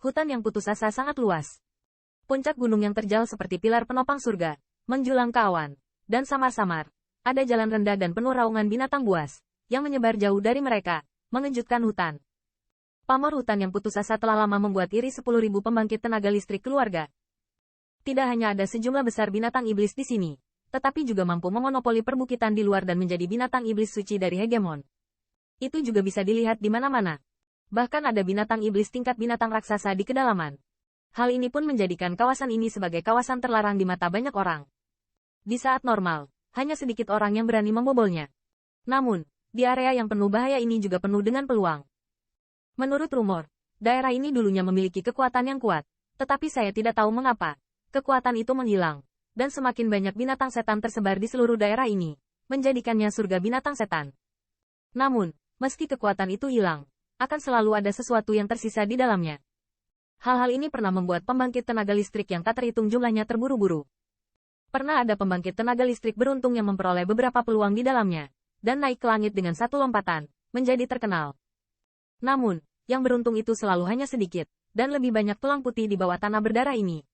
Hutan yang putus asa sangat luas. Puncak gunung yang terjal seperti pilar penopang surga, menjulang ke awan, dan samar-samar. Ada jalan rendah dan penuh raungan binatang buas, yang menyebar jauh dari mereka, mengejutkan hutan. Pamor hutan yang putus asa telah lama membuat iri 10.000 pembangkit tenaga listrik keluarga. Tidak hanya ada sejumlah besar binatang iblis di sini, tetapi juga mampu memonopoli perbukitan di luar dan menjadi binatang iblis suci dari hegemon. Itu juga bisa dilihat di mana-mana. Bahkan ada binatang iblis tingkat binatang raksasa di kedalaman. Hal ini pun menjadikan kawasan ini sebagai kawasan terlarang di mata banyak orang. Di saat normal, hanya sedikit orang yang berani membobolnya. Namun, di area yang penuh bahaya ini juga penuh dengan peluang. Menurut rumor, daerah ini dulunya memiliki kekuatan yang kuat, tetapi saya tidak tahu mengapa. Kekuatan itu menghilang, dan semakin banyak binatang setan tersebar di seluruh daerah ini, menjadikannya surga binatang setan. Namun, meski kekuatan itu hilang, akan selalu ada sesuatu yang tersisa di dalamnya. Hal-hal ini pernah membuat pembangkit tenaga listrik yang tak terhitung jumlahnya terburu-buru. Pernah ada pembangkit tenaga listrik beruntung yang memperoleh beberapa peluang di dalamnya, dan naik ke langit dengan satu lompatan, menjadi terkenal. Namun, yang beruntung itu selalu hanya sedikit, dan lebih banyak tulang putih di bawah tanah berdarah ini.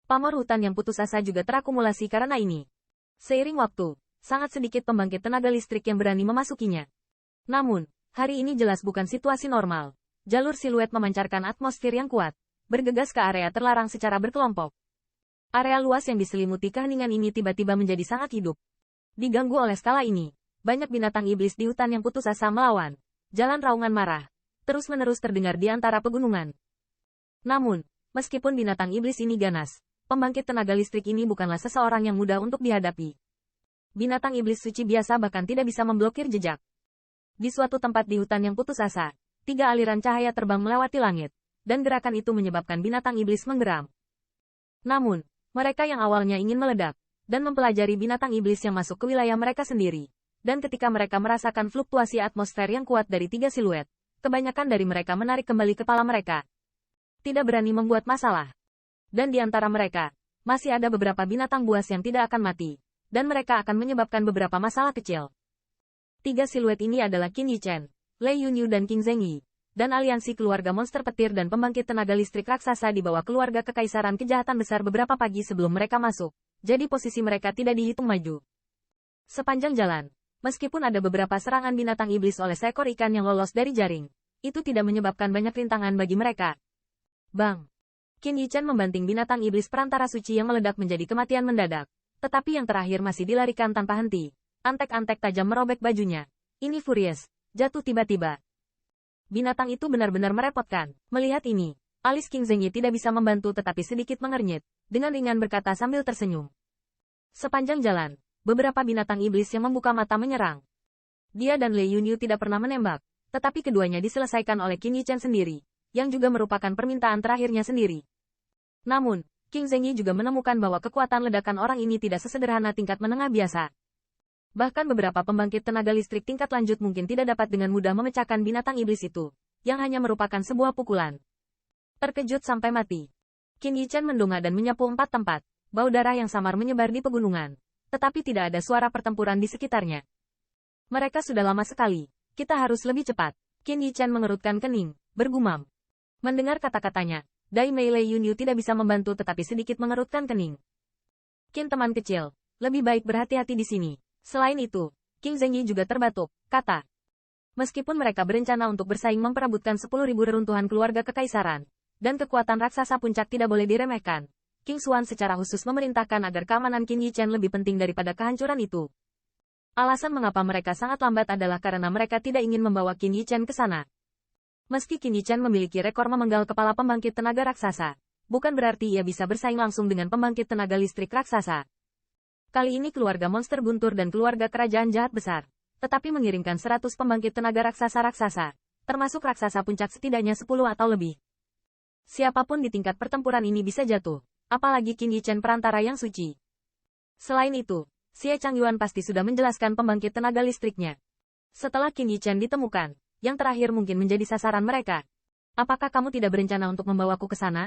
Pamor hutan yang putus asa juga terakumulasi karena ini. Seiring waktu, sangat sedikit pembangkit tenaga listrik yang berani memasukinya. Namun, hari ini jelas bukan situasi normal. Jalur siluet memancarkan atmosfer yang kuat, bergegas ke area terlarang secara berkelompok. Area luas yang diselimuti keheningan ini tiba-tiba menjadi sangat hidup. Diganggu oleh skala ini, banyak binatang iblis di hutan yang putus asa melawan. Jalan raungan marah terus-menerus terdengar di antara pegunungan. Namun, meskipun binatang iblis ini ganas, pembangkit tenaga listrik ini bukanlah seseorang yang mudah untuk dihadapi. Binatang iblis suci biasa bahkan tidak bisa memblokir jejak. Di suatu tempat di hutan yang putus asa, 3 aliran cahaya terbang melewati langit, dan gerakan itu menyebabkan binatang iblis menggeram. Namun, mereka yang awalnya ingin meledak, dan mempelajari binatang iblis yang masuk ke wilayah mereka sendiri, dan ketika mereka merasakan fluktuasi atmosfer yang kuat dari 3 siluet, kebanyakan dari mereka menarik kembali kepala mereka. Tidak berani membuat masalah. Dan di antara mereka, masih ada beberapa binatang buas yang tidak akan mati, dan mereka akan menyebabkan beberapa masalah kecil. 3 siluet ini adalah Qin Yichen, Lei Yunyu dan Qing Zhengyi, dan aliansi keluarga monster petir dan pembangkit tenaga listrik raksasa di bawah keluarga kekaisaran kejahatan besar beberapa pagi sebelum mereka masuk, jadi posisi mereka tidak dihitung maju. Sepanjang jalan, meskipun ada beberapa serangan binatang iblis oleh seekor ikan yang lolos dari jaring, itu tidak menyebabkan banyak rintangan bagi mereka. Bang! Qin Yichen membanting binatang iblis perantara suci yang meledak menjadi kematian mendadak, tetapi yang terakhir masih dilarikan tanpa henti. Antek-antek tajam merobek bajunya. Ini Furious, jatuh tiba-tiba. Binatang itu benar-benar merepotkan. Melihat ini, alis Qing Zhengyi tidak bisa membantu tetapi sedikit mengernyit, dengan ringan berkata sambil tersenyum. Sepanjang jalan, beberapa binatang iblis yang membuka mata menyerang. Dia dan Lei Yunyu tidak pernah menembak, tetapi keduanya diselesaikan oleh Qin Yichen sendiri, yang juga merupakan permintaan terakhirnya sendiri. Namun, Qing Zhengyi juga menemukan bahwa kekuatan ledakan orang ini tidak sesederhana tingkat menengah biasa. Bahkan beberapa pembangkit tenaga listrik tingkat lanjut mungkin tidak dapat dengan mudah memecahkan binatang iblis itu, yang hanya merupakan sebuah pukulan. Terkejut sampai mati. Qin Yichen mendongak dan menyapu 4 tempat, bau darah yang samar menyebar di pegunungan, tetapi tidak ada suara pertempuran di sekitarnya. Mereka sudah lama sekali, kita harus lebih cepat. Qin Yichen mengerutkan kening, bergumam. Mendengar kata-katanya, Dai Mei Lei Yunyu tidak bisa membantu tetapi sedikit mengerutkan kening. Qin teman kecil, lebih baik berhati-hati di sini. Selain itu, Qing Zhengyi juga terbatuk, kata. Meskipun mereka berencana untuk bersaing memperebutkan 10.000 reruntuhan keluarga kekaisaran, dan kekuatan raksasa puncak tidak boleh diremehkan, King Xuan secara khusus memerintahkan agar keamanan Qin Yichen lebih penting daripada kehancuran itu. Alasan mengapa mereka sangat lambat adalah karena mereka tidak ingin membawa Qin Yichen ke sana. Meski Qin Yichen memiliki rekor memenggal kepala pembangkit tenaga raksasa, bukan berarti ia bisa bersaing langsung dengan pembangkit tenaga listrik raksasa. Kali ini keluarga monster guntur dan keluarga kerajaan jahat besar, tetapi mengirimkan 100 pembangkit tenaga raksasa-raksasa, termasuk raksasa puncak setidaknya 10 atau lebih. Siapapun di tingkat pertempuran ini bisa jatuh, apalagi Qin Yichen perantara yang suci. Selain itu, Xie Changyuan pasti sudah menjelaskan pembangkit tenaga listriknya. Setelah Qin Yichen ditemukan, yang terakhir mungkin menjadi sasaran mereka. Apakah kamu tidak berencana untuk membawaku ke sana?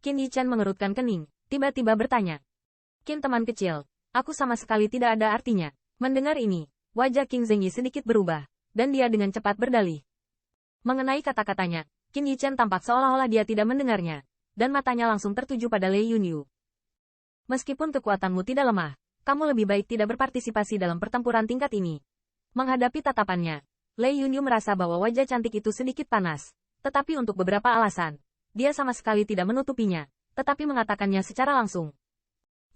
Qin Yichen mengerutkan kening, tiba-tiba bertanya. Qin teman kecil. Aku sama sekali tidak ada artinya. Mendengar ini, wajah Qing Zhengyi sedikit berubah, dan dia dengan cepat berdalih. Mengenai kata-katanya, Qin Yichen tampak seolah-olah dia tidak mendengarnya, dan matanya langsung tertuju pada Lei Yunyu. Meskipun kekuatanmu tidak lemah, kamu lebih baik tidak berpartisipasi dalam pertempuran tingkat ini. Menghadapi tatapannya, Lei Yunyu merasa bahwa wajah cantik itu sedikit panas, tetapi untuk beberapa alasan, dia sama sekali tidak menutupinya, tetapi mengatakannya secara langsung.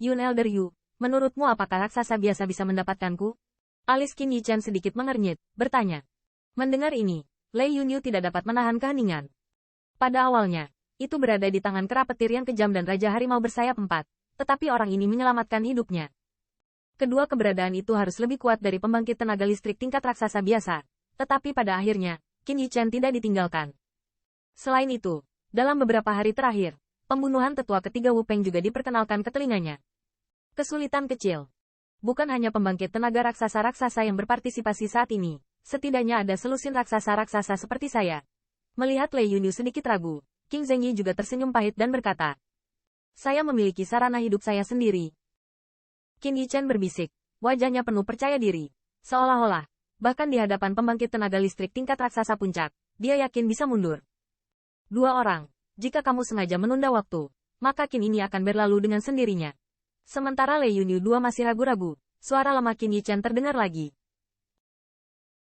Yun Elder Yu, menurutmu apakah raksasa biasa bisa mendapatkanku? Alis Qin Yichen sedikit mengernyit, bertanya. Mendengar ini, Lei Yunyu tidak dapat menahan keheningan. Pada awalnya, itu berada di tangan kera petir yang kejam dan Raja Harimau bersayap 4, tetapi orang ini menyelamatkan hidupnya. Kedua keberadaan itu harus lebih kuat dari pembangkit tenaga listrik tingkat raksasa biasa, tetapi pada akhirnya, Qin Yichen tidak ditinggalkan. Selain itu, dalam beberapa hari terakhir, pembunuhan tetua ketiga Wu Peng juga diperkenalkan ke telinganya. Kesulitan kecil. Bukan hanya pembangkit tenaga raksasa-raksasa yang berpartisipasi saat ini, setidaknya ada selusin raksasa-raksasa seperti saya. Melihat Lei Yunyu sedikit ragu, King Zhengyi juga tersenyum pahit dan berkata, saya memiliki sarana hidup saya sendiri. Qin Yichen berbisik, wajahnya penuh percaya diri. Seolah-olah, bahkan di hadapan pembangkit tenaga listrik tingkat raksasa puncak, dia yakin bisa mundur. 2 orang, jika kamu sengaja menunda waktu, maka Qin ini akan berlalu dengan sendirinya. Sementara Lei Yunyu 2 masih ragu-ragu, suara lemah Qin Yichen terdengar lagi.